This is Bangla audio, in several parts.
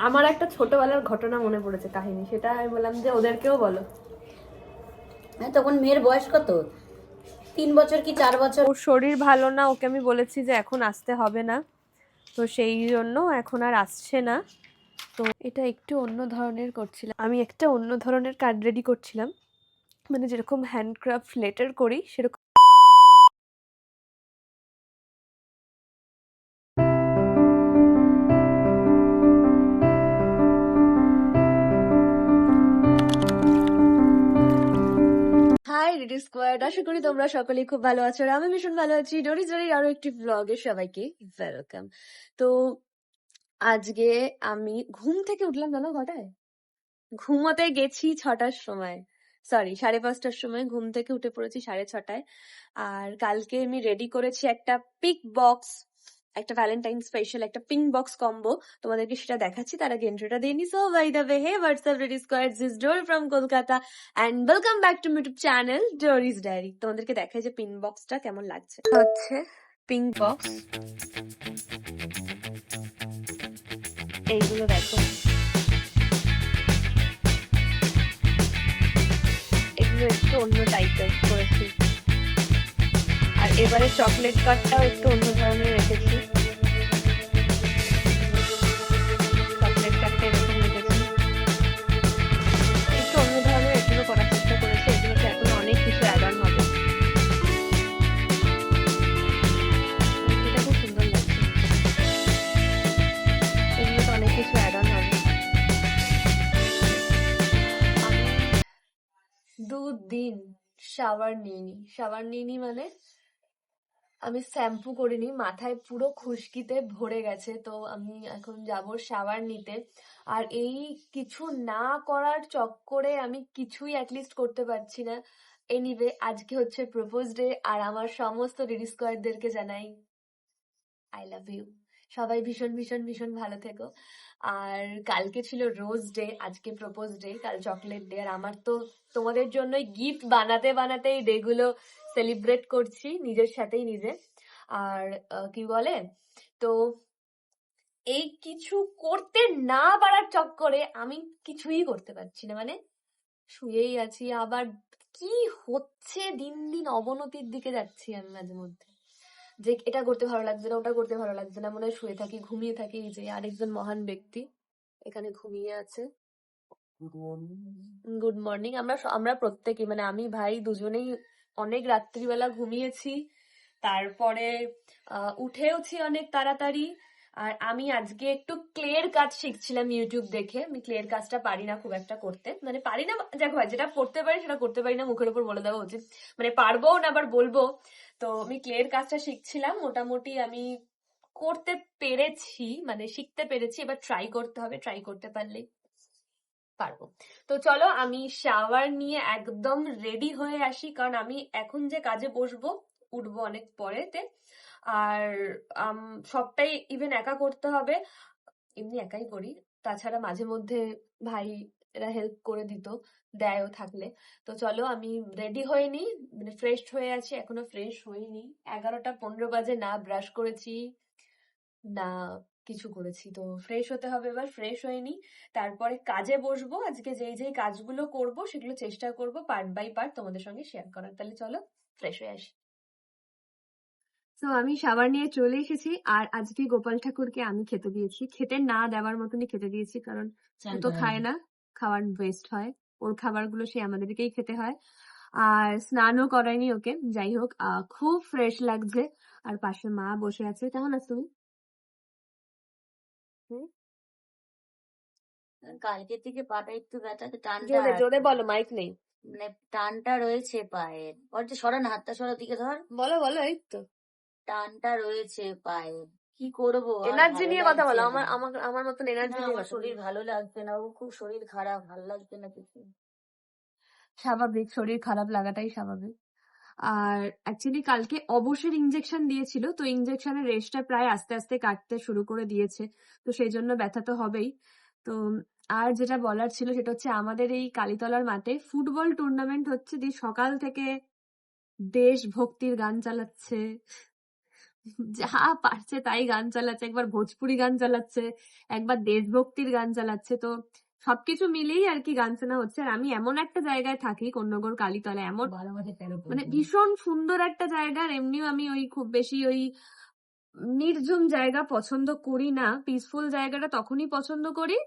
আমার একটা ছোটবেলার ঘটনা মনে পড়েছে, কাহিনী, সেটা আমি বললাম যে ওদেরকেও বলো। হ্যাঁ, তখন মেয়ের বয়স কত, 3 বছর কি 4 বছর? ওর শরীর ভালো না, ওকে আমি বলেছি যে এখন আসতে হবে না, তো সেই জন্য এখন আর আসছে না। তো এটা একটু অন্য ধরনের করছিলাম, আমি একটা অন্য ধরনের কার্ড রেডি করছিলাম, মানে যেরকম হ্যান্ডক্রাফট লেটার করি সেরকম। হাই রেডি স্কোয়াড, আশা করি তোমরা সকলেই খুব ভালো আছো, আর আমি ভীষণ ভালো আছি। ডোরি জোরির আরো একটি ব্লগে সবাইকে ওয়েলকাম। তো আজকে আমি ঘুম থেকে উঠলাম জানো কটায়? ঘুমোতে গেছি 6টার সময়, সরি 5:30টার সময় ঘুম থেকে উঠে পড়েছি 6:30টায়। আর কালকে আমি রেডি করেছি একটা পিক বক্স, একটা ভ্যালেন্টাইন স্পেশাল একটা পিঙ্ক বক্স কম্বো, তোমাদেরকে সেটা দেখাচ্ছি। তার আগে এন্ট্রিটা দিয়ে নি। So by the way, hey what's up ready squad, this Dori from Kolkata and welcome back to YouTube channel Dori's Diary. তোমাদেরকে দেখাই যে পিঙ্ক বক্সটা কেমন লাগছে। হচ্ছে পিঙ্ক বক্স, এইগুলো দেখো, এগুলো একটু অন্য টাইপের করেছি। আর এবারে চকলেট কার্ডটাও একটু অন্য ধরনের রেখেছি, চকলেট কার্ডটা এরকম রেখেছি, একটু অন্য ধরনের এগুলো করার চেষ্টা করেছি। এগুলোতে এখন অনেক কিছু অ্যাড অন হবে, এটা খুব সুন্দর লাগছে, এগুলোতে অনেক কিছু অ্যাড অন হবে। আমি 2 দিন শাওয়ার নিইনি, শাওয়ার নিইনি মানে আমি শ্যাম্পু করিনি, মাথায় পুরো খুশকিতে ভরে গেছে। তো আমি এখন যাব শাওয়ার নিতে। আর এই কিছু না করার চক্করে আমি কিছুই অ্যাটলিস্ট করতে পারছি না। এনিওয়ে, আজকে হচ্ছে প্রপোজ ডে, আর আমার সমস্ত লেডি স্কোয়াডদেরকে জানাই আই লাভ ইউ। সবাই ভীষণ ভীষণ ভীষণ ভালো থেকো। আর কালকে ছিল রোজ ডে, আজকে প্রপোজ ডে, কাল চকলেট ডে। আর আমার তো তোমাদের জন্য গিফট বানাতে বানাতে এই ডে গুলো সেলিব্রেট করছি নিজের সাথেই নিজে। আর কি বলে, তো এই কিছু করতে না পারার চক্করে আমি কিছুই করতে পারছি না, মানে শুয়েই আছি। আবার কি হচ্ছে, দিন দিন অবনতির দিকে যাচ্ছি আমি মাঝে মধ্যে, যে এটা করতে ভালো লাগছে না, ওটা করতে ভালো লাগছে না, মনে হয় শুয়ে থাকি, ঘুমিয়ে থাকি। এই যে আরেকজন মহান ব্যক্তি এখানে ঘুমিয়ে আছে, গুড মর্নিং। আমরা প্রত্যেকেই, মানে আমি ভাই দুজনেই অনেক রাত্রিবেলা ঘুমিয়েছি, তারপরে উঠেওছি অনেক তাড়াতাড়ি। আর আমি আজকে একটু ক্লের কাজ শিখছিলাম ইউটিউব দেখে। আমি ক্লের কাজটা পারি না খুব একটা করতে, মানে পারি না, দেখো ভাই, যেটা করতে পারি সেটা করতে পারি না, মুখের উপর বলে দেওয়া উচিত, মানে পারবো না আবার বলবো। তো আমি ক্লের কাজটা শিখছিলাম, মোটামুটি আমি করতে পেরেছি, মানে শিখতে পেরেছি। এবার ট্রাই করতে হবে, ট্রাই করতে পারলেই পারবো। তো চলো আমি শাওয়ার নিয়ে একদম রেডি হয়ে আসি, কারণ আমি এখন যে কাজে বসবো, উঠবো অনেক পরেতে। আর সবটাই ইভেন একা করতে হবে, এমনি একাই করি, তাছাড়া মাঝে মধ্যে ভাই এরা হেল্প করে দিত, দেয়ও থাকলে। তো চলো আমি রেডি হয়ে নিই, মানে ফ্রেশ হয়ে আছি, এখনো ফ্রেশ হইনি। 11টা 15 বাজে, না ব্রাশ করেছি না কিছু করেছি। তো ফ্রেশ হতে হবে, এবার ফ্রেশ হয়ে নিই, তারপরে কাজে বসবো। আজকে যেই যেই কাজগুলো করব সেগুলো চেষ্টা করব পার্ট বাই পার্ট তোমাদের সঙ্গে শেয়ার করার। তাহলে চলো ফ্রেশ হয়ে আসি। তো আমি সাবান নিয়ে চলে এসেছি, আর আজকে গোপাল ঠাকুরকে আমি খেতে দিয়েছি, খেতে না দেওয়ার মতনই খেতে দিয়েছি, কারণ ও তো খায় না, খাবার ওয়েস্ট হয়, ওর খাবারগুলো সে আমাদেরকেই খেতে হয়। আর স্নানও করায়নি ওকে। যাই হোক, খুব ফ্রেশ লাগছে। আর পাশে মা বসে আছে। কেমন আছো তুমি? হুম, কালকে থেকে পাটা একটু ব্যথা, টানটা জোরে জোরে বলো, মাইক নেই। মানে টানটা রয়েছে পায়ের। বলছে সরা না, হাতটা সরা, দিকে ধর। বলো বলো, এই তো টানটা রয়েছে পায়ে, কি করবো, আর এনার্জি ভালো নিয়ে কথা লাগছে বলো, না। আমার আমার আমার মতন না, এনার্জি নিয়ে আমার কথা শরীর বলো। ভালো লাগছে না, ও খুব শরীর খারাপ, ভালো লাগছে না কিছু। স্বাভাবিক, শরীর খারাপ লাগাটাই স্বাভাবিক। আর অ্যাকচুয়ালি কালকে অবসের ইনজেকশন দিয়েছিল, তো ইনজেকশনের রেশটা প্রায় আস্তে আস্তে কাটতে শুরু করে দিয়েছে, তো সেই জন্য ব্যথা তো হবেই। তো আর যেটা বলার ছিল সেটা হচ্ছে, আমাদের এই কালীতলার মাঠে ফুটবল টুর্নামেন্ট হচ্ছে, দিয়ে সকাল থেকে দেশভক্তির গান চালাচ্ছে, যা পারছে তাই গান চালাচ্ছে, একবার ভোজপুরি গান চালাচ্ছে, একবার দেশভক্তির গান চালাচ্ছে। তো সবকিছু মিলেই আর কি গান শোনা হচ্ছে। আর আমি এমন একটা জায়গায় থাকি, কোন্নগর কালীতলা, এমন 12 মাসে 13 মানে পর্ব। ভীষণ সুন্দর একটা জায়গা। আর এমনিও আমি ওই খুব বেশি ওই নির্জন জায়গা পছন্দ করি না। পিসফুল জায়গাটা তখনই পছন্দ করি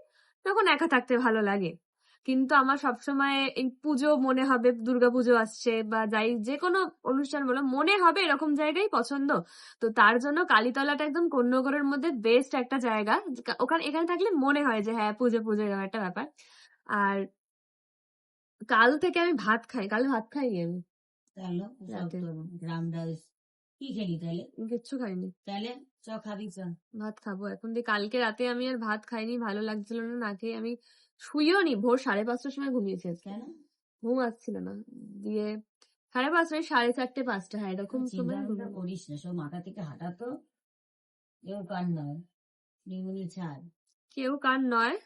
যখন একা থাকতে ভালো লাগে। কিন্তু আমার সবসময় এই পুজো মনে হবে, দুর্গাপুজো আসছে বা যাই যে কোনো অনুষ্ঠান বলো, মনে হবে এরকম জায়গায় পছন্দ। তো তার জন্য কালীতলাটা একদম কোন্নগরের মধ্যে বেস্ট একটা জায়গা। ওখানে এখানে থাকলে মনে হয় যে হ্যাঁ পুজো পুজো এরকম একটা ব্যাপার। আর কাল থেকে আমি ভাত খাই, কাল ভাত খাইনি আমি তাহলে সব রাতে, তো গ্রাম ডাইস কি খেলি তাহলে? কিচ্ছু খাইনি। তাহলে চ খাবি চ। ভাত খাবো এখন দিয়ে। কালকে রাতে আমি আর ভাত খাইনি, ভালো লাগছিল না, না খেয়ে আমি শুইও নি। ভোর 5:30টার সময় ঘুমিয়েছি আজকে, কেন? ঘুম আসছিল না। দিয়ে 5:30, 4:30, 5টা, হ্যাঁ এরকম চিন্তা সময় ভাবনা ঘুমিয়ে। করিস না, সব মাথা থেকে হাঁটা তো, কেউ কার নয়, নিমুনি ছাড়। কেউ কার নয়,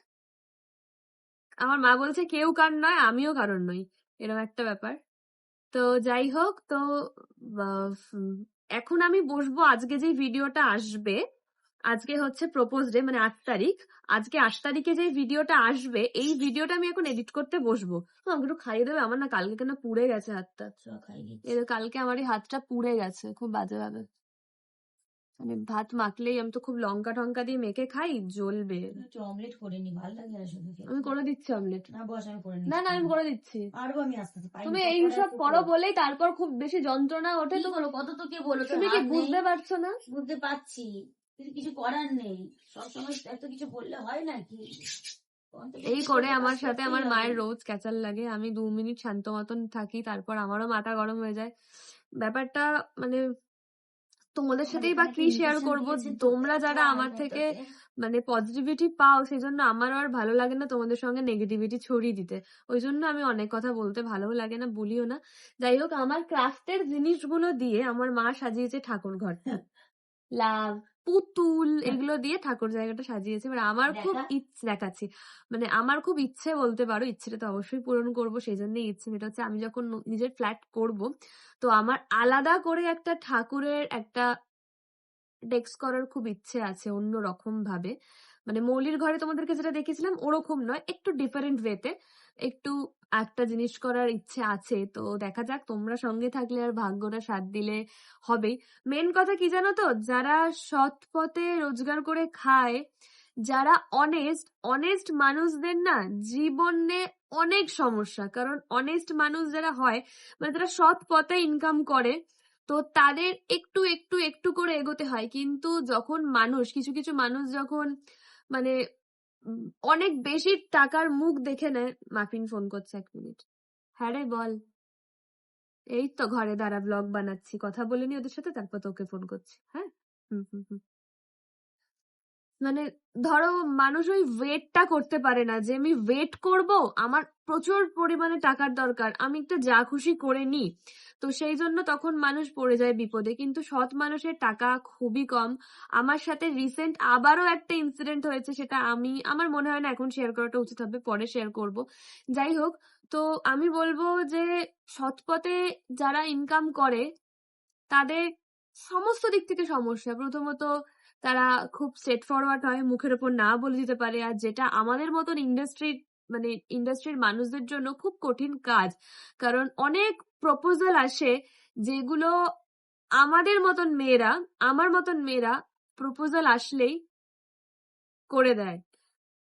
আমার মা বলছে কেউ কার নয়, আমিও কারণ নই, এরকম একটা ব্যাপার। তো যাই হোক, তো এখন আমি বসবো। আজকে যে ভিডিওটা আসবে, আজকে হচ্ছে প্রপোজ ডে, মানে 8 তারিখ। আজকে 8 তারিখে যে ভিডিওটা আসবে, এই ভিডিওটা আমি এখন এডিট করতে বসবো। আমাকে একটু খাইয়ে দেবে? আমার না কালকে কেন পুড়ে গেছে হাতটা। চ খাই দিচ্ছি। কালকে আমার এই হাতটা পুড়ে গেছে খুব বাজে ভাবে। মানে ভাত মাখলেই আমি তো খুব লঙ্কা টঙ্কা দিয়ে মেখে খাই, জ্বলবে। একটু অমলেট করে নি, ভালো লাগে না শুধু খেতে। আমি করে দিচ্ছি অমলেট। না বস, আমি করে না নিচ্ছি। না, আমি করে দিচ্ছি। পারবো আমি আস্তে আস্তে, পাইনি তুমি তো, এই পরে সব একটু করো কর। বলেই তারপর খুব বেশি যন্ত্রণা ওঠে কি তো। করবো, কত তো কে বলো, তোর তুমি কি হাত নেই? বুঝতে পারছো না? বুঝতে পারছি, কিন্তু কিছু করার নেই। সবসময় এত কিছু বললে হয় নাকি? এই করে আমার সাথে আমার মায়ের রোজ ক্যাচাল লাগে। আমি 2 মিনিট শান্ত মতন থাকি, তারপর আমারও মাথা গরম হয়ে যায়। ব্যাপারটা মানে তোমাদের আমার সাথেই বা এখানে কি একটা শেয়ার ইঞ্জেকশন করব। দিয়েছে তো, তোমরা যারা ব্যথা আমার থেকে কোথাতে। মানে পজিটিভিটি পাও, সেই জন্য আমারও আর ভালো লাগে না তোমাদের সঙ্গে নেগেটিভিটি ছড়িয়ে দিতে। ওই জন্য আমি অনেক কথা বলতে ভালোও লাগে না, বলিও না। যাই হোক, আমার ক্রাফটের জিনিসগুলো দিয়ে আমার মা সাজিয়েছে ঠাকুর ঘরটা। লাভ, পুতুল, এগুলো দিয়ে ঠাকুর জায়গাটা সাজিয়েছে। এবার আমার খুব দেখা ইচ্ছে দেখাচ্ছি, মানে আমার খুব ইচ্ছে বলতে পারো, ইচ্ছেটা তো অবশ্যই পূরণ করবো। সেই জন্যই ইচ্ছে, যেটা হচ্ছে আমি যখন নিজের ফ্ল্যাট করব, তো আমার আলাদা করে একটা ঠাকুরের একটা ডেস্ক করার খুব ইচ্ছে আছে, অন্য রকম ভাবে। মানে মৌলির ঘরে তোমাদেরকে যেটা দেখেছিলাম ওরকম নয়, একটু ডিফারেন্ট ওয়েতে একটু একটা জিনিস করার ইচ্ছে আছে। তো দেখা যাক, তোমরা সঙ্গে থাকলে আর ভাগ্যটা সাথ দিলে হবেই। মেন কথা কি জানো তো, যারা সৎ পথে রোজগার করে খায়, যারা অনেস্ট অনেস্ট মানুষদের না জীবনে অনেক সমস্যা। কারণ অনেস্ট মানুষ যারা হয়, মানে যারা সৎ পথে ইনকাম করে, তো তাদের একটু একটু একটু করে এগোতে হয়। কিন্তু যখন মানুষ, কিছু কিছু মানুষ যখন মানে অনেক বেশি টাকার মুখ দেখে নেয়। মাফিন ফোন করছে, 1 মিনিট। হ্যাঁ রে বল। এই তো ঘরে দাঁড়া, ব্লগ বানাচ্ছি, কথা বলিনি ওদের সাথে, তারপর তোকে ফোন করছি। হ্যাঁ, হুম হুম হুম। মানে ধরো মানুষ ওই ওয়েটটা করতে পারে না, যে আমি ওয়েট করব, আমার প্রচুর পরিমাণে টাকার দরকার, আমি একটা যা খুশি করে নি। তো সেই জন্য তখন মানুষ পড়ে যায় বিপদে। কিন্তু সৎ মানুষের টাকা খুবই কম। আমার সাথে রিসেন্ট আবারও একটা ইনসিডেন্ট হয়েছে, সেটা আমার মনে হয় না এখন শেয়ার করাটা উচিত হবে, পরে শেয়ার করব। যাই হোক, তো আমি বলবো যে সৎ পথে যারা ইনকাম করে তাদের সমস্ত দিক থেকে সমস্যা। প্রথমত তারা খুব স্ট্রেট ফরওয়ার্ড হয়, মুখের ওপর না বলে দিতে পারে। আর যেটা আমাদের মতন ইন্ডাস্ট্রির মানুষদের জন্য খুব কঠিন কাজ। কারণ অনেক প্রপোজাল আসে, যেগুলো আমাদের মতন মেয়েরা, আমার মতন মেয়েরা প্রপোজাল আসলেই করে দেয়।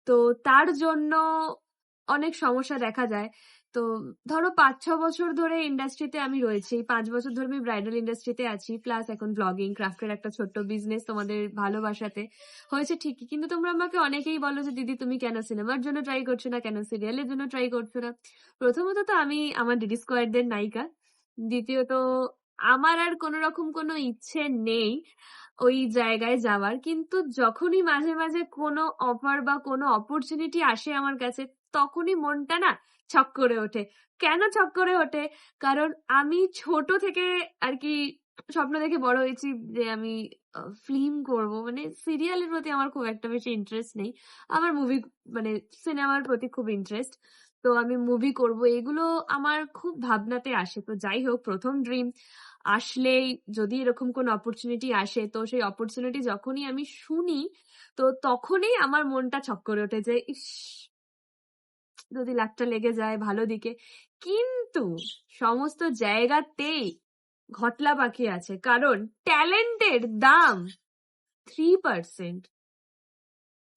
তো তার জন্য অনেক সমস্যা দেখা যায়। তো ধরো 5-6 বছর ধরে ইন্ডাস্ট্রিতে আমি রয়েছি, 5 বছর ধরে আমি ব্রাইডাল ইন্ডাস্ট্রিতে আছি, প্লাস এখন ব্লগিং, ক্রাফটের একটা ছোট্ট বিজনেস তোমাদের ভালোবাসাতে হয়েছে ঠিকই। কিন্তু তোমরা আমাকে অনেকেই বলো যে দিদি তুমি কেন সিনেমার জন্য ট্রাই করছো না, কেন সিরিয়ালের জন্য ট্রাই করছো না। প্রথমত তো আমি আমার ডিডি স্কোয়ারদের নায়িকা। দ্বিতীয়ত আমার আর কোনো রকম কোনো ইচ্ছে নেই ওই জায়গায় যাওয়ার। কিন্তু যখনই মাঝে মাঝে কোনো অফার বা কোনো অপরচুনিটি আসে আমার কাছে, তখনই মনটা না ছক করে ওঠে। কেন ছক করে ওঠে? কারণ আমি ছোট থেকে আর কি স্বপ্ন দেখে বড় হয়েছি যে আমি ফিল্ম করব। মানে সিরিয়ালের প্রতি আমার খুব একটা বেশি ইন্টারেস্ট নেই, আমার মুভি মানে সিনেমার প্রতি খুব ইন্টারেস্ট। তো আমি মুভি করব, এগুলো আমার খুব ভাবনাতে আসে। তো যাই হোক, প্রথম ড্রিম আসলেই যদি এরকম কোন অপরচুনিটি আসে, তো সেই অপরচুনিটি যখনই আমি শুনি, তো তখনই আমার মনটা ছক করে ওঠে যে ইস, যদি লাকটা লেগে যায় ভালো দিকে। কিন্তু সমস্ত জায়গাতেই ঘটলা পাখি আছে, কারণ ট্যালেন্টের দাম 3%।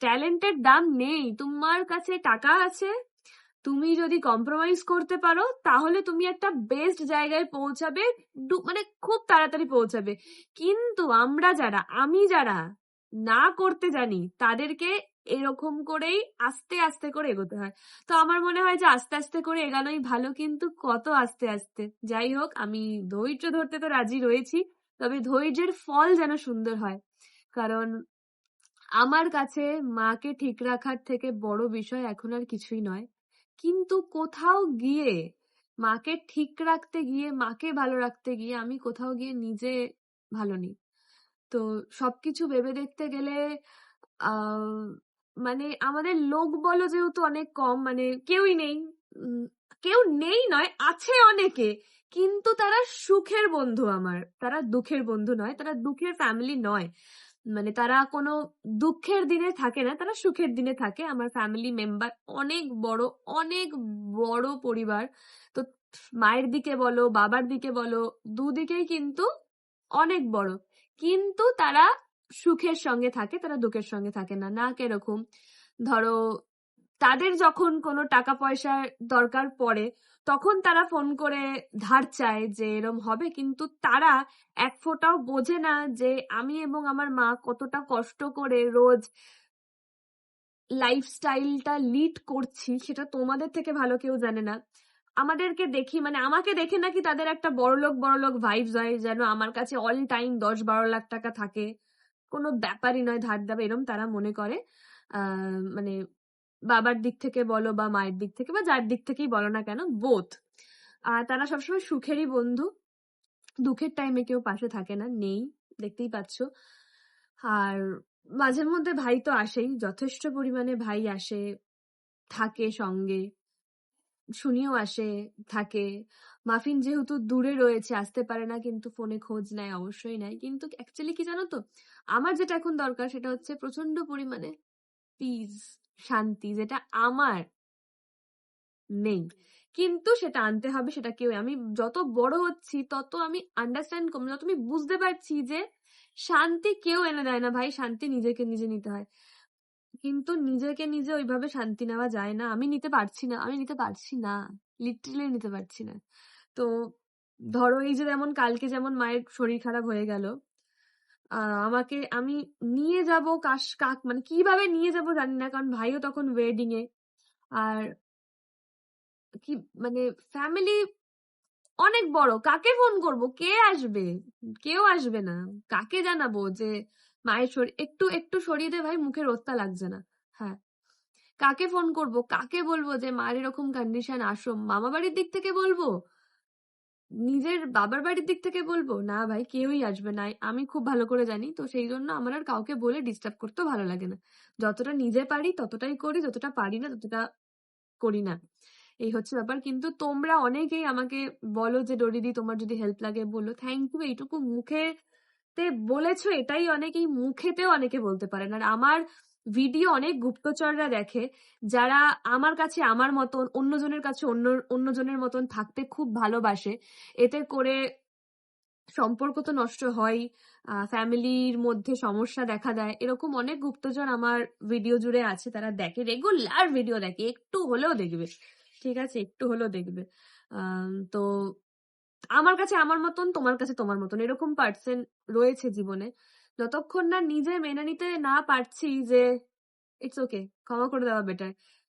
ট্যালেন্টের দাম নেই। তোমার কাছে টাকা আছে, তুমি যদি কম্প্রোমাইজ করতে পারো, তাহলে তুমি একটা বেস্ট জায়গায় পৌঁছাবে, মানে খুব তাড়াতাড়ি পৌঁছাবে। কিন্তু আমি যারা না করতে জানি, তাদেরকে এরকম করেই আস্তে আস্তে করে এগোতে হয়। তো আমার মনে হয় যে আস্তে আস্তে করে এগানোই ভালো, কিন্তু কত আস্তে আস্তে। যাই হোক, আমি ধৈর্য ধরতে তো রাজি রয়েছি, তবে ধৈর্যের ফল যেন সুন্দর হয়। কারণ আমার কাছে মাকে ঠিক রাখার থেকে বড় বিষয় এখন আর কিছুই নয়। কিন্তু কোথাও গিয়ে মাকে ঠিক রাখতে গিয়ে, মাকে ভালো রাখতে গিয়ে আমি কোথাও গিয়ে নিজে ভালো নেই। তো সবকিছু ভেবে দেখতে গেলে আহ মানে আমাদের লোক বলো যেহেতু অনেক কম, মানে কেউই নেই। উম, কেউ নেই নয়, আছে অনেকে, কিন্তু তারা সুখের বন্ধু আমার, তারা দুঃখের বন্ধু নয়, তারা দুঃখের ফ্যামিলি নয়। মানে তারা কোনো দুঃখের দিনে থাকে না, তারা সুখের দিনে থাকে। আমার ফ্যামিলি মেম্বার অনেক বড়, অনেক বড় পরিবার। তো মায়ের দিকে বলো, বাবার দিকে বলো, দুদিকেই কিন্তু অনেক বড়। কিন্তু তারা সুখের সঙ্গে থাকে, তারা দুঃখের সঙ্গে থাকে না। না কিরকম, ধরো তাদের যখন কোনো টাকা পয়সার দরকার পড়ে, তখন তারা ফোন করে ধার চায় যে এরম হবে, কিন্তু তারা এক ফোঁটাও বোঝে না যে আমি এবং আমার মা কতটা কষ্ট করে রোজ লাইফস্টাইলটা লিড করছি, সেটা তোমাদের থেকে ভালো কেউ জানে না। আমাদেরকে দেখি, মানে আমাকে দেখে নাকি তাদের একটা বড়লোক বড়লোক ভাইবস হয়, যেন আমার কাছে অল টাইম 10-12 লাখ টাকা থাকে, কোনো ব্যাপারই নয় ধার দেবে, এরম তারা মনে করে। মানে বাবার দিক থেকে বলো বা মায়ের দিক থেকে বা যার দিক থেকেই বলো না কেন, বোথ। আর তারা সবসময় সুখেরই বন্ধু, দুঃখের টাইমে কেউ পাশে থাকে না, নেই, দেখতেই পাচ্ছ। আর মাঝে মধ্যে ভাই তো আসেই, যথেষ্ট পরিমাণে ভাই আসে, থাকে সঙ্গে, শুনিও আসে, থাকে। মাফিন যেহেতু দূরে রয়েছে, আসতে পারে না, কিন্তু ফোনে খোঁজ নেয়, অবশ্যই নেয়। কিন্তু অ্যাকচুয়ালি কি জানো তো, আমার যেটা এখন দরকার সেটা হচ্ছে প্রচন্ড পরিমাণে পিস, শান্তি, যেটা আমার নেই। কিন্তু সেটা আনতে হবে, সেটা কেউ, আমি যত বড় হচ্ছি তত আমি আন্ডারস্ট্যান্ড করি, যত আমি বুঝতে পারছি যে শান্তি কেউ এনে দেয় না ভাই, শান্তি নিজেকে নিজে নিতে হয়। কিন্তু নিজেকে নিজে ওইভাবে শান্তি নেওয়া যায় না, আমি নিতে পারছি না, লিটারালি নিতে পারছি না। তো ধরো এই যে যেমন কালকে যেমন মায়ের শরীর খারাপ হয়ে গেল, আমাকে আমি নিয়ে যাব মানে কিভাবে নিয়ে যাব জানি না, কারণ ভাইও তখন ওয়েডিং এ। আর কি মানে ফ্যামিলি অনেক বড়, কাকে ফোন করব, কে আসবে? কেউ আসবে না। কাকে জানাবো যে মায়ের শরীর একটু একটু সরিয়ে দে ভাই, মুখে রোদটা লাগছে না। হ্যাঁ, কাকে ফোন করব, কাকে বলবো যে মার এরকম কন্ডিশন, আসো? মামা বাড়ির দিক থেকে বলবো, নিজের বাবার বাড়ির দিক থেকে বলবো? না ভাই, কেউই আসবে না, আমি খুব ভালো করে জানি। তো সেই জন্য আমার আর কাউকে বলে ডিস্টার্ব করতেও ভালো লাগে না। যতটা নিজে পারি ততটাই করি, যতটা পারি না ততটা করি না। এই হচ্ছে ব্যাপার। কিন্তু তোমরা অনেকেই আমাকে বলো যে ডরিদি তোমার যদি হেল্প লাগে বলো, থ্যাংক ইউ। এইটুকু মুখেতে বলেছো, এটাই অনেক। এই মুখেতেও অনেকে বলতে পারে না। আর আমার ভিডিও অনেক গুপ্তচররা দেখে, যারা আমার কাছে আমার মতন, অন্যজনের কাছে অন্যজনের মতন থাকতে খুব ভালোবাসে। এতে করে সম্পর্ক তো নষ্ট হয়, ফ্যামিলির মধ্যে সমস্যা দেখা দেয়। এরকম অনেক গুপ্তচর আমার ভিডিও জুড়ে আছে, তারা দেখে, রেগুলার ভিডিও দেখে, একটু হলেও দেখবে, ঠিক আছে, একটু হলেও দেখবে। তো আমার কাছে আমার মতন, তোমার কাছে তোমার মতন, এরকম পার্সন রয়েছে জীবনে। যতক্ষণ না নিজে মেনে নিতে না পারছি যে ইটস ওকে, ক্ষমা করে দেওয়া বেটার,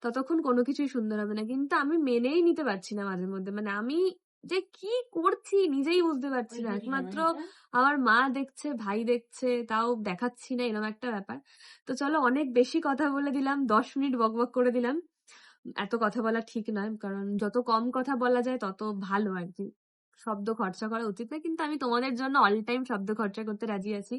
ততক্ষণ কোনো কিছুই সুন্দর হবে না। কিন্তু আমি মেনেই নিতে পারছি না মাঝে মধ্যে, মানে আমি যে কি করছি নিজেই বুঝতে পারছি না। একমাত্র আমার মা দেখছে, ভাই দেখছে, তাও দেখাচ্ছি না, এরকম একটা ব্যাপার। তো চলো, অনেক বেশি কথা বলে দিলাম, 10 মিনিট বকবক করে দিলাম। এত কথা বলা ঠিক নয়, কারণ যত কম কথা বলা যায় তত ভালো আর কি। শব্দ খরচা করা উচিত না, কিন্তু আমি তোমাদের জন্য অল টাইম শব্দ খরচা করতে রাজি আছি।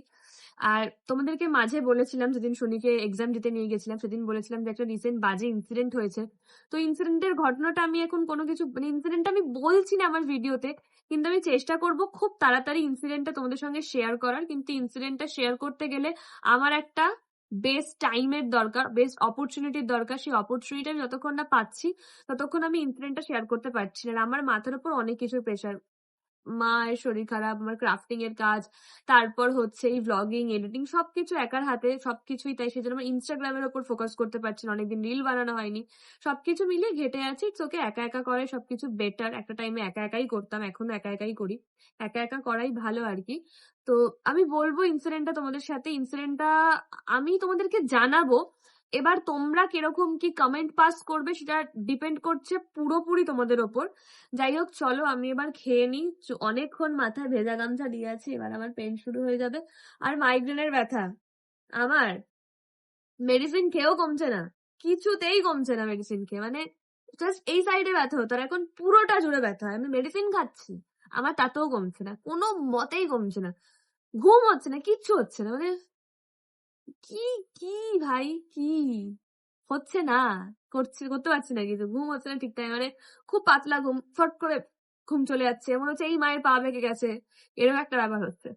আর তোমাদেরকে মাঝে বলেছিলাম, যেদিন শনিকে এক্সাম দিতে নিয়ে গেছিলাম সেদিন বলেছিলাম যে একটা রিসেন্ট বাজে ইনসিডেন্ট হয়েছে। তো ইনসিডেন্টের ঘটনাটা আমি এখন কোনো কিছু মানে ইনসিডেন্টটা আমি বলছি না আমার ভিডিওতে, কিন্তু আমি চেষ্টা করব খুব তাড়াতাড়ি ইনসিডেন্টটা তোমাদের সঙ্গে শেয়ার করার। কিন্তু ইনসিডেন্টটা শেয়ার করতে গেলে আমার একটা বেস্ট টাইমের দরকার, বেস্ট অপরচুনিটির দরকার। সেই অপরচুনিটি আমি যতক্ষণ না পাচ্ছি ততক্ষণ আমি ইনসিডেন্টটা শেয়ার করতে পারছি না। আর আমার মাথার উপর অনেক কিছু প্রেশার, মায়ের শরীর খারাপ, আমার ক্রাফটিং এর কাজ, তারপর হচ্ছে এই ভ্লগিং, এডিটিং সবকিছু একার হাতে, সবকিছুই তাই। সেজন্য আমার ইনস্টাগ্রামের উপর ফোকাস করতে পারছি না, অনেকদিন রিল বানানো হয়নি, সবকিছু মিলিয়ে ঘেটে আছি। তোকে একা একা করে সবকিছু বেটার। একটা টাইমে একা একাই করতাম, এখনো একা একাই করি, একা একা করাই ভালো আর কি। তো আমি বলবো ইনসিডেন্টটা তোমাদের সাথে, ইনসিডেন্টটা আমি তোমাদেরকে জানাবো। এবার তোমরা কিরকম কি কমেন্ট পাস করবে সেটা ডিপেন্ড করছে পুরোপুরি তোমাদের ওপর। যাই হোক, চলো আমি এবার খেয়ে নিই। অনেকক্ষণ মাথায় ভেজা গামছা দিয়ে আছি, এবার আমার পেন শুরু হয়ে যাবে। আর মাইগ্রেনের ব্যথা আমার মেডিসিন খেয়েও কমছে না, কিছুতেই কমছে না মেডিসিন খেয়ে। মানে জাস্ট এই সাইডে ব্যথা হতো, আর এখন পুরোটা জুড়ে ব্যথা হয়। আমি মেডিসিন খাচ্ছি, আমার তাতেও কমছে না, কোনো মতেই কমছে না। ঘুম হচ্ছে না, কিচ্ছু হচ্ছে না। মানে কি কি ভাই, কি হচ্ছে না, করতে পারছি না, কিছু ঘুম হচ্ছে না ঠিক টাইম। মানে খুব পাতলা ঘুম, ফট করে ঘুম চলে যাচ্ছে, মনে হচ্ছে এই মায়ের পা বেঁকে গেছে, এরকম একটা ব্যাপার হচ্ছে।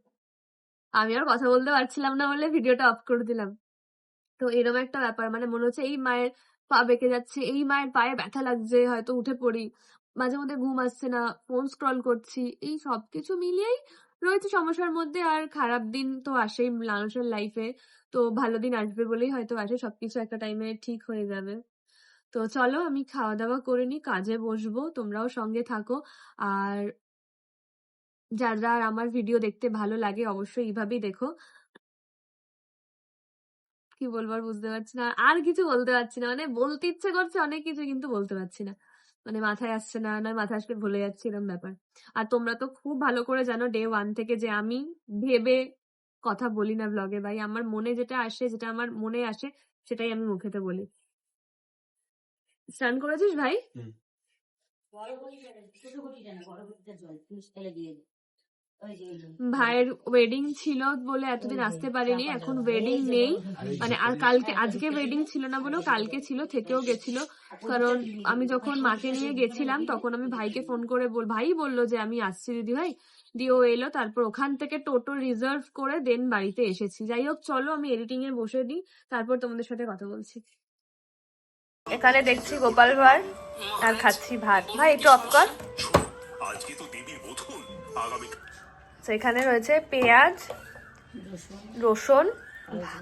আমি আর কথা বলতে পারছিলাম না বলে ভিডিওটা অফ করে দিলাম। তো এরকম একটা ব্যাপার, মানে মনে হচ্ছে এই মায়ের পা বেঁকে যাচ্ছে, এই মায়ের পায়ে ব্যথা লাগছে, হয়তো উঠে পড়ি, মাঝে মধ্যে ঘুম আসছে না, ফোন স্ক্রল করছি, এই সবকিছু মিলিয়েই রয়েছে সমস্যার মধ্যে। আর খারাপ দিন তো আসেই মানুষের লাইফে, তো ভালো দিন আসবে বলেই হয়তো আসে, সবকিছু একটা টাইমে ঠিক হয়ে যাবে। তো চলো আমি খাওয়া দাওয়া করে নি, কাজে বসবো, তোমরাও সঙ্গে থাকো। আর যারা আমার ভিডিও দেখতে ভালো লাগে অবশ্যই এইভাবেই দেখো। কি বলবো আর বুঝতে পারছি না, আর কিছু বলতে পারছি না। মানে বলতে ইচ্ছে করছে অনেক কিছু, কিন্তু বলতে পারছি না, মানে মাথায় আসছে না, না মাথায় আসলে ভুলে যাচ্ছি, এরকম ব্যাপার। আর তোমরা তো খুব ভালো করে জানো ডে ওয়ান থেকে যে আমি ভেবে কথা বলি না ব্লগে ভাই। আমার মনে যেটা আসে, যেটা আমার মনে আসে সেটাই আমি মুখেতে বলি। স্নান করেছিস ভাই? ভাইয়ের ওয়েডিং ছিল বলে এতদিন আসতে পারিনি, এখন ওয়েডিং নেই, মানে আর কালকে, আজকে ওয়েডিং ছিল না বলেও কালকে ছিল, থেকেও গেছিল। কারণ আমি যখন মাকে নিয়ে গেছিলাম তখন আমি ভাইকে ফোন করে ভাই বললো যে আমি আসছি দিদি ভাই, দিয়ে ও এলো। তারপর ওখান থেকে টোটো রিজার্ভ করে দেন বাড়িতে এসেছি। যাই হোক চলো আমি এডিটিং এ বসে দিই, তারপর তোমাদের সাথে কথা বলছি। এখানে দেখছি গোপাল ভাঁড় আর খাচ্ছি ভাত। ভাই একটু অফ কর। তো এখানে রয়েছে পেঁয়াজ, রসুন,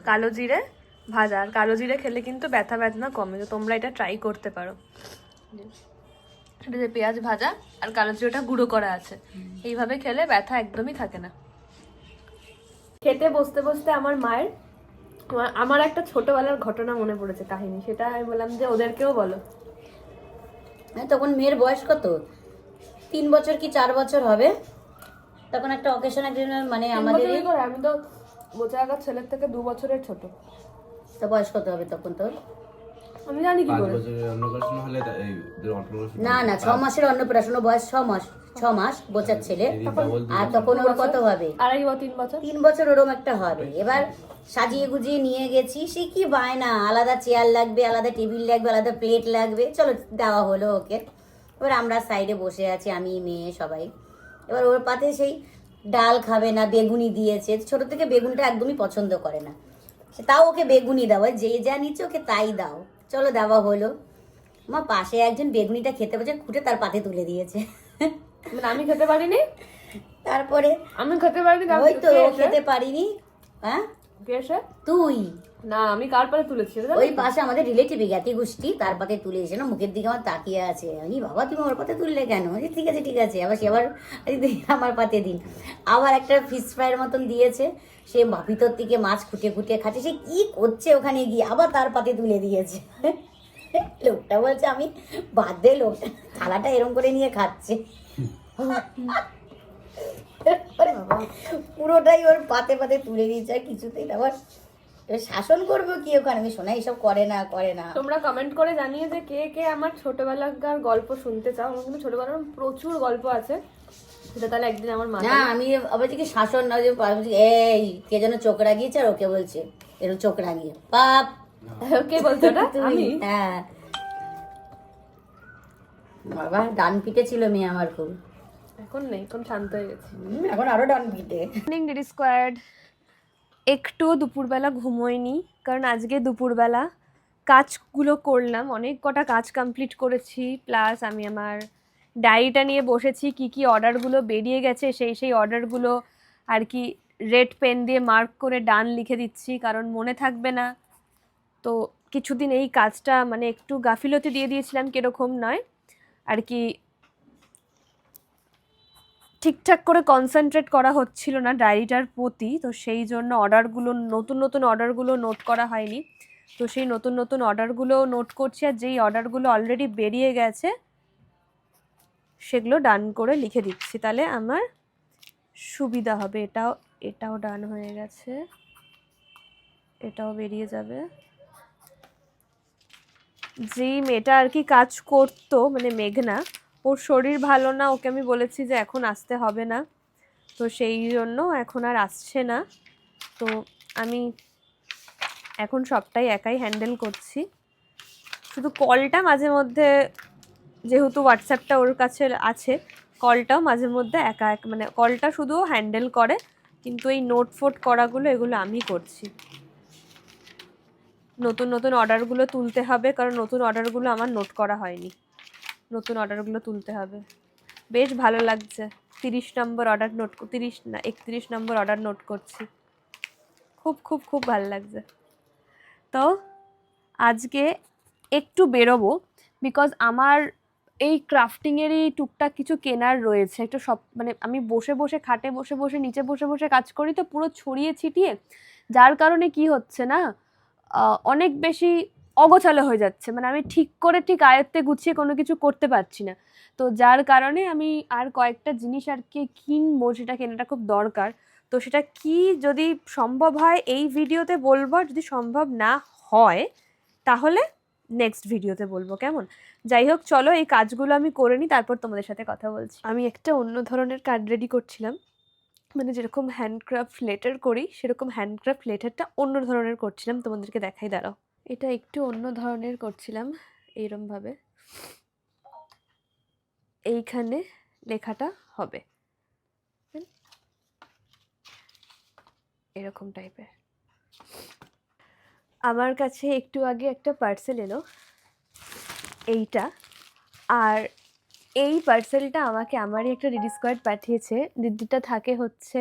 কালো জিরে ভাজা। আর কালো জিরে খেলে কিন্তু ব্যথা ব্যথা কমে, তো তোমরা এটা ট্রাই করতে পারো। এটা যে পেঁয়াজ ভাজা আর কালো জিরেটা গুঁড়ো করা আছে, এইভাবে খেলে ব্যথা একদমই থাকে না। খেতে বসতে বসতে আমার মায়ের, আমার একটা ছোটবেলার ঘটনা মনে পড়েছে, কাহিনী, সেটা আমি বললাম যে ওদেরকেও বলো। তখন মেয়ের বয়স কত, 3 বছর কি 4 বছর হবে। তখন একটা অকেশন, একজন মানে আমাদের, আমি তো বোচাগার ছেলের থেকে 2 বছরের ছোট। তো বয়স কত হবে তখন তোর? আমি জানি কি করে। না না, 6 মাসের অন্নপ্রাশন, বয়স 6 মাস বোচার ছেলে। আর তখন ওর কত হবে? 3 বছর ওরম একটা হবে। এবার সাজিয়ে গুজিয়ে নিয়ে গেছি, সে কি বায়না, আলাদা চেয়ার লাগবে, আলাদা টেবিল লাগবে, আলাদা প্লেট লাগবে। চলো দেওয়া হলো ওকে। এবার আমরা সাইডে বসে আছি, আমি মেয়ে সবাই। এবার ওর পাতে সেই ডাল খাবে না, বেগুনি দিয়েছে। ছোট থেকে বেগুনটা একদমই পছন্দ করে না, তাও ওকে বেগুনি দাও, যে যা নিচ্ছে ওকে তাই দাও। চলো দেওয়া হলো। মা পাশে একজন বেগুনিটা খেতে পারছে, খুঁটে তার পাতে তুলে দিয়েছে। মানে আমি খেতে পারিনি, তারপরে আমি খেতে পারিনি, ওই তো খেতে পারিনি। হ্যাঁ তুই না, আমি কার পাতে তুলেছি? ওই পাশে আমাদের রিলেটিভ জ্ঞাতি গোষ্ঠী, তার পাতে তুলে এসে না মুখের দিকে আমার তাকিয়ে আছে। আমি বাবা তুমি ওর পাতে তুললে কেন? ঠিক আছে ঠিক আছে। আবার সে আবার আমার পাতে দিন। আবার একটা ফিশ ফ্রাইয়ের মতন দিয়েছে, সে ভিতর থেকে মাছ খুঁটে খুঁটে খাচ্ছে। সে কি করছে ওখানে গিয়ে, আবার তার পাতে তুলে দিয়েছে। লোকটা বলছে আমি বাদ দে, লোকটা থালাটা এরম করে নিয়ে খাচ্ছে, পুরোটাই ওর পাতে পাতে তুলে দিয়েছে। আর কিছুতেই আবার এবার শাসন করবো কি ওখানে, আমি শোনা এসব করে না করে না। তোমরা কমেন্ট করে জানিয়ে যে কে কে আমার ছোটবেলাকার গল্প শুনতে চাও। আমার কিন্তু ছোটবেলার প্রচুর গল্প আছে, সেটা তাহলে একদিন আমার মা। না আমি আবার যে শাসন না, যে এই কে যেন চোখ রাগিয়েছে আর ওকে বলছে এরকম চোখ রাগিয়ে পাপ। কে বলছো না? আমি? হ্যাঁ বাবা ডান পিঠে ছিল মেয়ে আমার খুব, এখন নেই, এখন শান্ত হয়ে গেছি। এখন আরো ডান পিঠে। Morning DD squad. একটু দুপুরবেলা ঘুমোইনি, কারণ আজকে দুপুরবেলা কাজগুলো করলাম, অনেক কটা কাজ কমপ্লিট করেছি, প্লাস আমি আমার ডায়েরিটা নিয়ে বসেছি, কি কি অর্ডারগুলো বেরিয়ে গেছে সেই অর্ডারগুলো আর কি রেড পেন দিয়ে মার্ক করে ডান লিখে দিচ্ছি, কারণ মনে থাকবে না। তো কিছুদিন এই কাজটা মানে একটু গাফিলতি দিয়ে দিয়েছিলাম, কীরকম নয় আর কি, ঠিকঠাক করে কনসেন্ট্রেট করা হচ্ছিল না ডায়েরিটার প্রতি, তো সেই জন্য অর্ডারগুলো নতুন অর্ডারগুলো নোট করা হয়নি। তো সেই নতুন অর্ডারগুলো নোট করছি, আর যেই অর্ডারগুলো অলরেডি বেরিয়ে গেছে সেগুলো ডান করে লিখে দিচ্ছি, তাহলে আমার সুবিধা হবে। এটাও ডান হয়ে গেছে, এটাও বেরিয়ে যাবে। যেই মেয়েটা আর কি কাজ করতো, মানে মেঘনা, ওর শরীর ভালো না, ওকে আমি বলেছি যে এখন আসতে হবে না, তো সেই জন্য এখন আর আসছে না। তো আমি এখন সবটাই একাই হ্যান্ডেল করছি, শুধু কলটা মাঝে মধ্যে, যেহেতু হোয়াটসঅ্যাপটা ওর কাছে আছে, কলটাও মাঝে মধ্যে একা মানে কলটা শুধু হ্যান্ডেল করে, কিন্তু এই নোট ফোট করাগুলো এগুলো আমি করছি। নতুন অর্ডারগুলো তুলতে হবে, কারণ নতুন অর্ডারগুলো আমার নোট করা হয়নি, নতুন অর্ডারগুলো তুলতে হবে। বেশ ভালো লাগছে, 30 নম্বর অর্ডার নোট, 30 না 31 নম্বর অর্ডার নোট করছি, খুব খুব খুব ভালো লাগছে। তো আজকে একটু বেরোবো, বিকজ আমার এই ক্রাফটিংয়েরই টুকটাক কিছু কেনার রয়েছে, একটু সব মানে আমি বসে খাটে বসে নিচে বসে কাজ করি, তো পুরো ছড়িয়ে ছিটিয়ে, যার কারণে কি হচ্ছে না, অনেক বেশি অগোছালো হয়ে যাচ্ছে, মানে আমি ঠিক আয়ত্তে গুছিয়ে কোনো কিছু করতে পারছি না। তো যার কারণে আমি আর কয়েকটা জিনিস আর কি কিনবো, সেটা কেনাটা খুব দরকার। তো সেটা কি যদি সম্ভব হয় এই ভিডিওতে বলবো, আর যদি সম্ভব না হয় তাহলে নেক্সট ভিডিওতে বলবো, কেমন? যাই হোক, চলো এই কাজগুলো আমি করে নিই, তারপর তোমাদের সাথে কথা বলছি। আমি একটা অন্য ধরনের কার্ড রেডি করছিলাম, মানে যেরকম হ্যান্ডক্রাফট লেটার করি সেরকম হ্যান্ডক্রাফট লেটারটা অন্য ধরনের করছিলাম, তোমাদেরকে দেখাই, দাঁড়াও। এটা একটু অন্য ধরনের করছিলাম, এইরমভাবে এইখানে লেখাটা হবে এরকম টাইপের। আমার কাছে একটু আগে একটা পার্সেল এলো, এইটা, আর এই পার্সেলটা আমাকে আমারই একটা ডিডি স্কোয়াড পাঠিয়েছে। দিদিটা থাকে হচ্ছে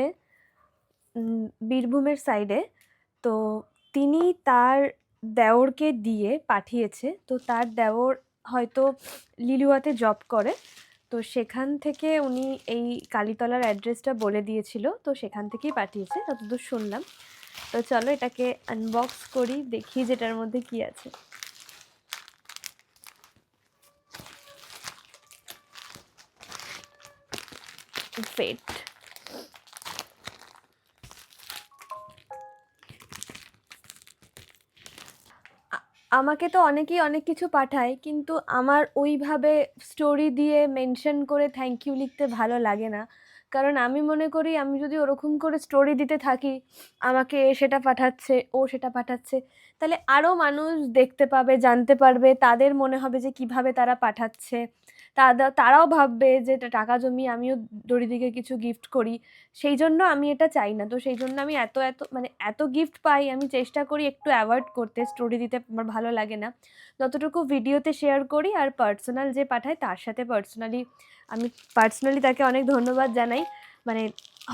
বীরভূমের সাইডে, তো তিনি তার দেওরকে দিয়ে পাঠিয়েছে, তো তার দেওর হয়তো লিলুয়াতে জব করে, তো সেখান থেকে উনি এই কালীতলার অ্যাড্রেসটা বলে দিয়েছিল, তো সেখান থেকেই পাঠিয়েছে যতদূর শুনলাম। তো চলো এটাকে আনবক্স করি, দেখি যেটার মধ্যে কি আছে। ফেট, আমাকে তো অনেকেই অনেক কিছু পাঠায়, কিন্তু আমার ওইভাবে স্টোরি দিয়ে মেনশন করে থ্যাংক ইউ লিখতে ভালো লাগে না, কারণ আমি মনে করি আমি যদি ওরকম করে স্টোরি দিতে থাকি, আমাকে সেটা পাঠাচ্ছে, ও সেটা পাঠাচ্ছে, তাহলে আরও মানুষ দেখতে পাবে, জানতে পারবে, তাদের মনে হবে যে কিভাবে তারা পাঠাচ্ছে, তারাও ভাববে যে টাকা জমিয়ে আমিও দরিদিকে কিছু গিফট করি, সেই জন্য আমি এটা চাই না। তো সেই জন্য আমি মানে এত গিফট পাই, আমি চেষ্টা করি একটু অ্যাভয়েড করতে, স্টোরি দিতে আমার ভালো লাগে না, যতটুকু ভিডিওতে শেয়ার করি, আর পার্সোনাল যে পাঠায় তার সাথে আমি পার্সোনালি তাকে অনেক ধন্যবাদ জানাই। মানে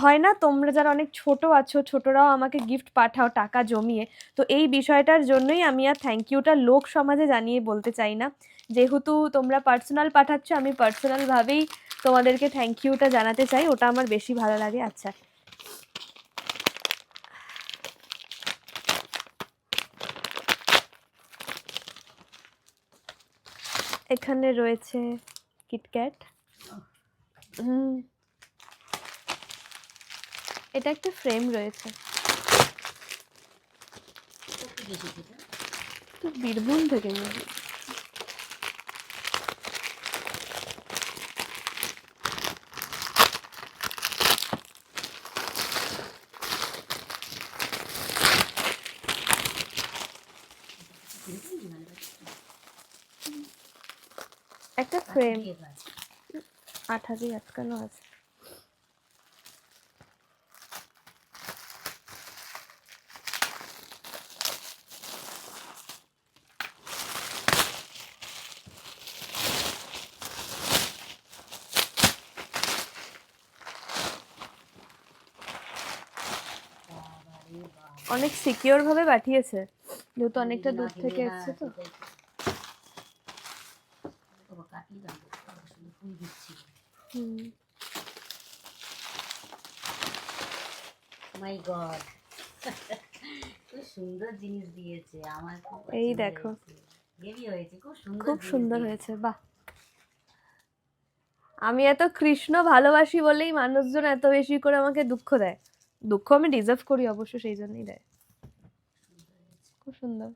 হয় না, তোমরা যারা অনেক ছোট আছো, ছোটরাও আমাকে গিফট পাঠাও টাকা জমিয়ে, তো এই বিষয়টার জন্যই আমি আর থ্যাংক ইউটা লোক সমাজে জানিয়ে বলতে চাই না, যেহেতু তোমরা পার্সোনাল পাঠাচ্ছ, আমি পার্সোনালভাবেই তোমাদেরকে থ্যাংক ইউটা জানাতে চাই, ওটা আমার বেশি ভালো লাগে। আচ্ছা, এখানে রয়েছে কিটক্যাট, এটা একটা ফ্রেম রয়েছে, তো বীরভূম থেকে মুভি। একটা ফ্রেম 8 দিয়ে আটকানো আছে। অনেক সিকিউর ভাবে পাঠিয়েছে, যেহেতু অনেকটা দূর থেকে এসছে তো। মাই গড, খুব সুন্দর জিনিস দিয়েছে আমার। এই দেখো, হেভি হয়েছে, খুব সুন্দর হয়েছে। বাহ, আমি এত কৃষ্ণ ভালোবাসি বলেই মানুষজন এত বেশি করে আমাকে দুঃখ দেয়। দুঃখ আমি ডিজার্ভ করি অবশ্য, সেই জন্যই দেয়। খুব সুন্দর,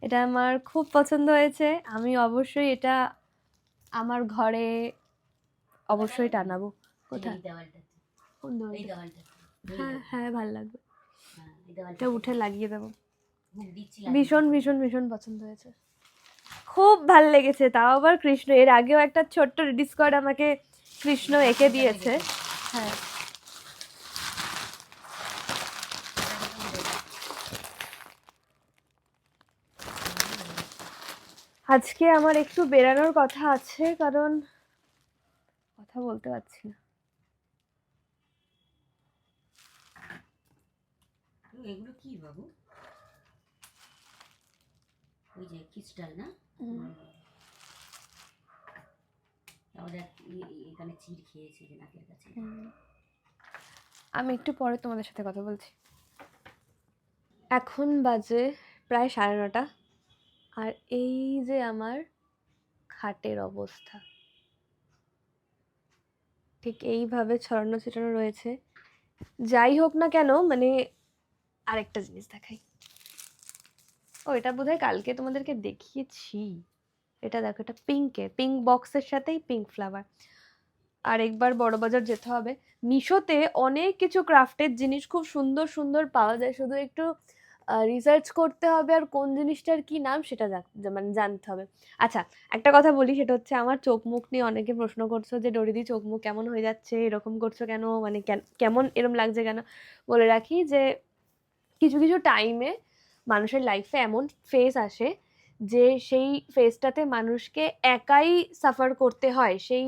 এটা আমার খুব পছন্দ হয়েছে। আমি অবশ্যই এটা আমার ঘরে অবশ্যই টানাবো। কোথায়? হ্যাঁ হ্যাঁ, ভালো লাগবে। এটা উঠে লাগিয়ে দেবো। ভীষণ ভীষণ ভীষণ পছন্দ হয়েছে, খুব ভাল লেগেছে। তাও আবার কৃষ্ণ। এর আগেও একটা ছোট্ট রেডি স্কোয়াড আমাকে কৃষ্ণ এঁকে দিয়েছে। হ্যাঁ, আজকে আমার একটু বেরানোর কথা আছে, কারণ কথা বলতে পারছি না। এগুলো কি বাবু? ওই যে ক্রিস্টাল না? এখানে চিড় খেয়েছি যে নাকের কাছে। আমি একটু পরে তোমাদের সাথে কথা বলছি। এখন বাজে প্রায় 9:30, আর এই যে আমার খাটের অবস্থা, ঠিক এইভাবে ছড়ানো ছিটানো রয়েছে। যাই হোক না কেন, মানে আরেকটা জিনিস দেখাই। ও, এটা বোধহয় কালকে তোমাদেরকে দেখিয়েছি। এটা দেখো, এটা পিঙ্ক বক্সের সাথেই পিঙ্ক ফ্লাওয়ার। আর একবার বড়বাজার যেতে হবে। মিশোতে অনেক কিছু ক্রাফটের জিনিস খুব সুন্দর সুন্দর পাওয়া যায়, শুধু একটু রিসার্চ করতে হবে, আর কোন জিনিসটার কি নাম সেটা মানে জানতে হবে। আচ্ছা, একটা কথা বলি, সেটা হচ্ছে আমার চোখ মুখ নিয়ে অনেকে প্রশ্ন করছো যে ডরিদি চোখ মুখ কেমন হয়ে যাচ্ছে, এরকম করছো কেন, মানে কেমন এরম লাগছে কেন। বলে রাখি যে কিছু কিছু টাইমে মানুষের লাইফে এমন ফেজ আসে যে সেই ফেজটাতে মানুষকে একাই সাফার করতে হয়। সেই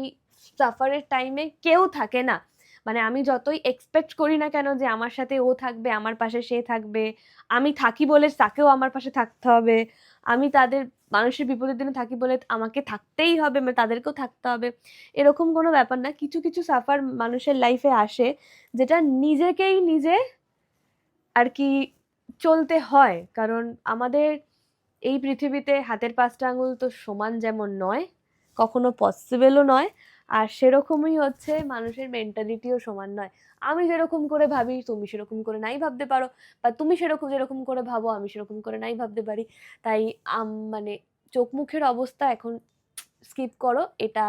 সাফারের টাইমে কেউ থাকে না। মানে আমি যতই এক্সপেক্ট করি না কেন যে আমার সাথে ও থাকবে, আমার পাশে সে থাকবে, আমি থাকি বলে তাকেও আমার পাশে থাকতে হবে, আমি তাদের মানুষের বিপদের দিনে থাকি বলে আমাকে থাকতেই হবে, মানে তাদেরকেও থাকতে হবে, এরকম কোনো ব্যাপার না। কিছু কিছু সাফার মানুষের লাইফে আসে যেটা নিজেকেই নিজে আর কি চলতে হয়। কারণ আমাদের এই পৃথিবীতে হাতের 5টা আঙুল তো সমান যেমন নয়, কখনো পসিবলও নয়, আর সেরকমই হচ্ছে মানুষের মেন্টালিটিও সমান নয়। আমি যেরকম করে ভাবি তুমি সেরকম করে নাই ভাবতে পারো, বা তুমি যেরকম করে ভাবো আমি সেরকম করে নাই ভাবতে পারি। তাই মানে চোখ মুখের অবস্থা এখন স্কিপ করো, এটা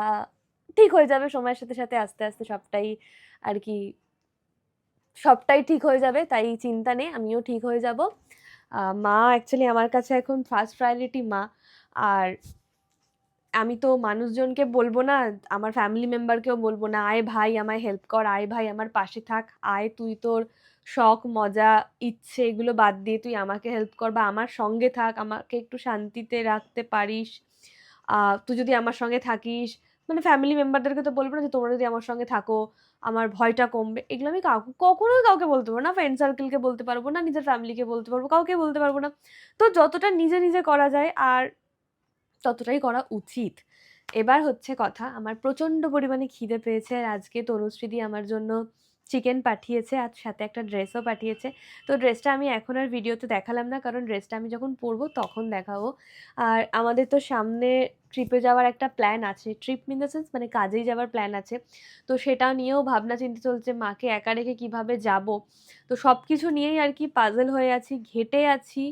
ঠিক হয়ে যাবে সময়ের সাথে সাথে, আস্তে আস্তে সবটাই আর কি, সবটাই ঠিক হয়ে যাবে, তাই চিন্তা নেই, আমিও ঠিক হয়ে যাব। মা অ্যাকচুয়ালি আমার কাছে এখন ফার্স্ট প্রায়োরিটি মা। আর আমি তো মানুষজনকে বলবো না, আমার ফ্যামিলি মেম্বারকেও বলবো না আয় ভাই আমায় হেল্প কর, আয় ভাই আমার পাশে থাক, আয় তুই তোর শখ মজা ইচ্ছে এগুলো বাদ দিয়ে তুই আমাকে হেল্প কর, বা আমার সঙ্গে থাক, আমাকে একটু শান্তিতে রাখতে পারিস, তুই যদি আমার সঙ্গে থাকিস। মানে ফ্যামিলি মেম্বারদেরকে তো বলবো না যে তোমরা যদি আমার সঙ্গে থাকো আমার ভয়টা কমবে, এগুলো আমি কখনোই কাউকে বলতে পারবো না। ফ্রেন্ড সার্কেলকে বলতে পারবো না, নিজের ফ্যামিলিকে বলতে পারবো, কাউকে বলতে পারবো না। তো যতটা নিজে নিজে করা যায় আর ততটাই করা উচিত। এবার হচ্ছে কথা, আমার প্রচন্ড পরিমাণে খিদে পেয়েছে, আর আজকে তনুশ্রীদি আমার জন্য চিকেন পাঠিয়েছে, আর সাথে একটা ড্রেসও পাঠিয়েছে। তো ড্রেসটা আমি এখন আর ভিডিওতে দেখালাম না, কারণ ড্রেসটা আমি যখন পরবো তখন দেখাবো। আর আমাদের তো সামনে ট্রিপে যাওয়ার একটা প্ল্যান আছে, ট্রিপ ইন দ্য সেন্স মানে কাজেই যাওয়ার প্ল্যান আছে। তো সেটা নিয়েও ভাবনা চিন্তা চলছে, মাকে একা রেখে কিভাবে যাব। তো সব কিছু নিয়েই আর কি পাজল হয়ে আছি, ঘেটে আছি।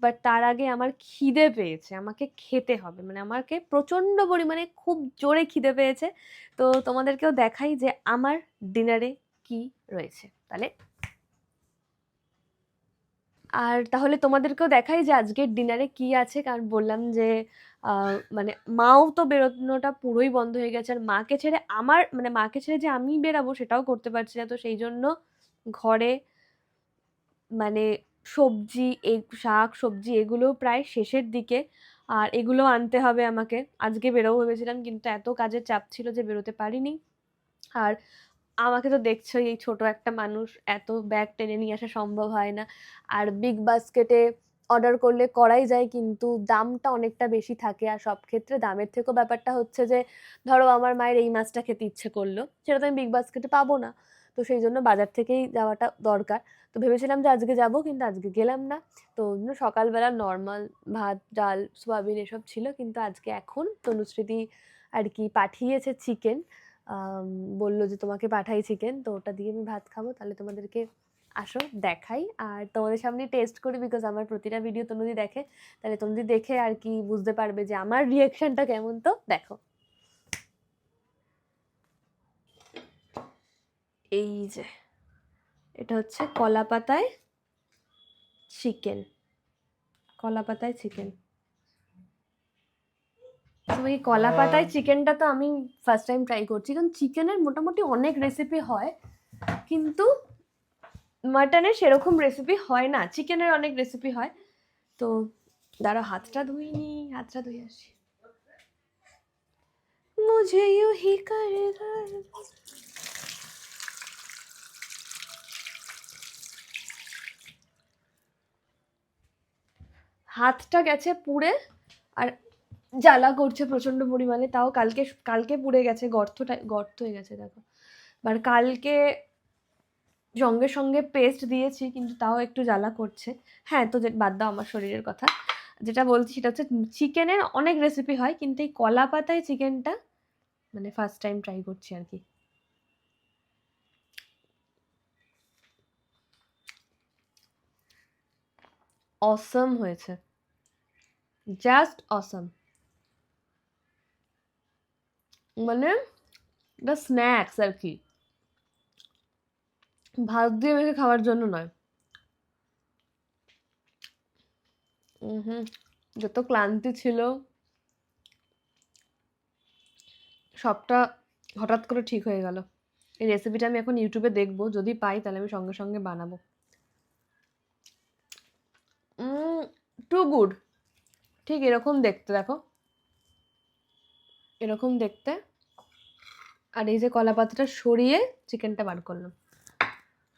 বাট তার আগে আমার খিদে পেয়েছে, আমাকে খেতে হবে, মানে আমাকে প্রচন্ড পরিমাণে খুব জোরে খিদে পেয়েছে। তো তোমাদেরকেও দেখাই যে আমার ডিনারে কি রয়েছে। তাহলে তোমাদেরকেও দেখাই যে আজকের ডিনারে কি আছে, কারণ বললাম যে মানে মাও তো বেরোনোটা পুরোই বন্ধ হয়ে গেছে, আর মাকে ছেড়ে মাকে ছেড়ে যে আমি বেরাবো সেটাও করতে পারছি না। তো সেই জন্য ঘরে মানে সবজি, শাক সবজি এগুলো প্রায় শেষের দিকে, আর এগুলো আনতে হবে আমাকে। আজকে বেরোবো ভেবেছিলাম, কিন্তু এত কাজের চাপ ছিল যে বেরোতে পারিনি। আর আমাকে তো দেখছোই, এই ছোট একটা মানুষ, এত ব্যাগ টেনে নিয়ে আসা সম্ভব হয় না। আর বিগ বাস্কেটে অর্ডার করলে করাই যায়, কিন্তু দামটা অনেকটা বেশি থাকে। আর সব ক্ষেত্রে দামের থেকেও ব্যাপারটা হচ্ছে যে ধরো আমার মায়ের এই মাছটা খেতে ইচ্ছে করলো, সেটা তো আমি বিগ বাস্কেটে পাবো না। তো সেই জন্য বাজার থেকেই যাওয়াটা দরকার। তো ভেবেছিলাম যে আজকে যাব, কিন্তু আজকে গেলাম না। তো সকালবেলা নর্মাল ভাত ডাল সোয়াবিন এসব ছিল, কিন্তু আজকে এখন তনুশ্রীদি আর কি পাঠিয়েছে চিকেন, বললো যে তোমাকে পাঠাই চিকেন, তো ওটা দিয়ে আমি ভাত খাবো। তাহলে তোমাদেরকে আসো দেখাই, আর তোমাদের সামনে টেস্ট করি, বিকজ আমার প্রতিটা ভিডিও তনুদি দেখে, তাহলে তনুদি দেখে আর কি বুঝতে পারবে যে আমার রিয়াকশনটা কেমন। তো দেখো, এই যে এটা হচ্ছে কলা পাতায় চিকেন, কলা পাতায় চিকেন। এই কলা পাতায় চিকেনটা তো আমি ফার্স্ট টাইম ট্রাই করছি, কারণ চিকেনের মোটামুটি অনেক রেসিপি হয়, কিন্তু মাটনের সেরকম রেসিপি হয় না, চিকেনের অনেক রেসিপি হয়। তো দাঁড়াও, হাতটা ধুইনি, হাতটা ধুয়ে আসি। মুঝে ইউ হি করেগা, হাতটা গেছে পুড়ে, আর জ্বালা করছে প্রচন্ড পরিমাণে। তাও কালকে পুড়ে গেছে, গর্ত হয়ে গেছে দেখো। আর কালকে সঙ্গে সঙ্গে পেস্ট দিয়েছি, কিন্তু তাও একটু জ্বালা করছে। হ্যাঁ, তো বাদ দাও আমার শরীরের কথা, যেটা বলছি সেটা হচ্ছে চিকেনের অনেক রেসিপি হয়, কিন্তু এই কলা পাতায় চিকেনটা মানে ফার্স্ট টাইম ট্রাই করছি আর কি। অসম হয়েছে, জাস্ট অসম। মানে এটা স্ন্যাক্স আর কি, ভাত দিয়ে মেখে খাওয়ার জন্য নয়। যত ক্লান্তি ছিল সবটা হঠাৎ করে ঠিক হয়ে গেল। এই রেসিপিটা আমি এখন ইউটিউবে দেখবো, যদি পাই তাহলে আমি সঙ্গে সঙ্গে বানাবো। Too good. ঠিক এরকম দেখতে, দেখো এরকম দেখতে। আর এই যে কলা পাতাটা সরিয়ে চিকেনটা বার করলাম।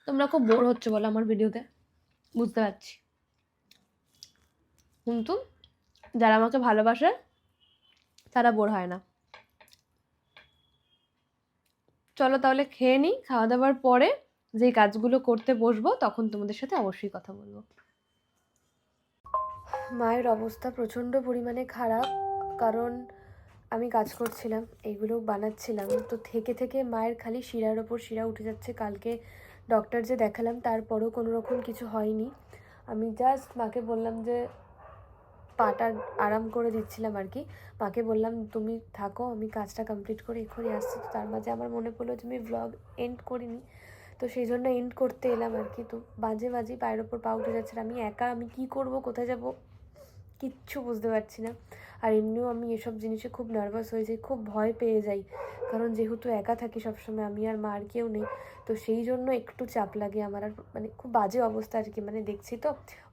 তোমরা খুব বোর হচ্ছে বলো আমার ভিডিওতে, বুঝতে পারছি, কিন্তু যারা আমাকে ভালোবাসে তারা বোর হয় না। চলো তাহলে খেয়ে নিই, খাওয়া দাওয়ার পরে যে কাজগুলো করতে বসবো তখন তোমাদের সাথে অবশ্যই কথা বলবো। মায়ের অবস্থা প্রচণ্ড পরিমাণে খারাপ, কারণ আমি কাজ করছিলাম, এইগুলো বানাচ্ছিলাম, তো থেকে থেকে মায়ের খালি শিরার ওপর শিরা উঠে যাচ্ছে। কালকে ডক্টর যে দেখালাম তারপরও কোনো রকম কিছু হয়নি। আমি জাস্ট মাকে বললাম যে পাটা আরাম করে দিচ্ছিলাম আর কি, মাকে বললাম তুমি থাকো, আমি কাজটা কমপ্লিট করে এক্ষুনি আসছি। তো তার মাঝে আমার মনে পড়লো যে আমি ব্লগ এন্ড করিনি, তো সেই জন্য এন্ড করতে এলাম আর কি। তো বাজে পায়ের ওপর পা উঠে যাচ্ছে, আমি একা, আমি কি করব, কোথায় যাব, কিচ্ছু বুঝতে পারছি না। আর এমনিও আমি এসব জিনিসে খুব নার্ভাস হয়ে যাই, খুব ভয় পেয়ে যাই, কারণ যেহেতু একা থাকি সবসময়, আমি আর মা আর কেউ নেই, তো সেই জন্য একটু চাপ লাগে আমার। আর মানে খুব বাজে অবস্থা আর কি, মানে দেখছি তো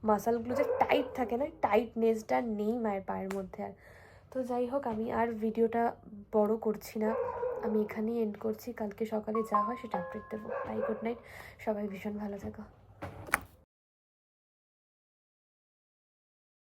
মাসালগুলো যে টাইট থাকে না, টাইটনেসটা নেই মায়ের পায়ের মধ্যে আর। তো যাই হোক, আমি আর ভিডিওটা বড় করছি না, আমি এখানেই এন্ড করছি। কালকে সকালে যা হয় সেটা আপডেট দেবো। বাই, গুড নাইট, সবাই ভীষণ ভালো থাকো।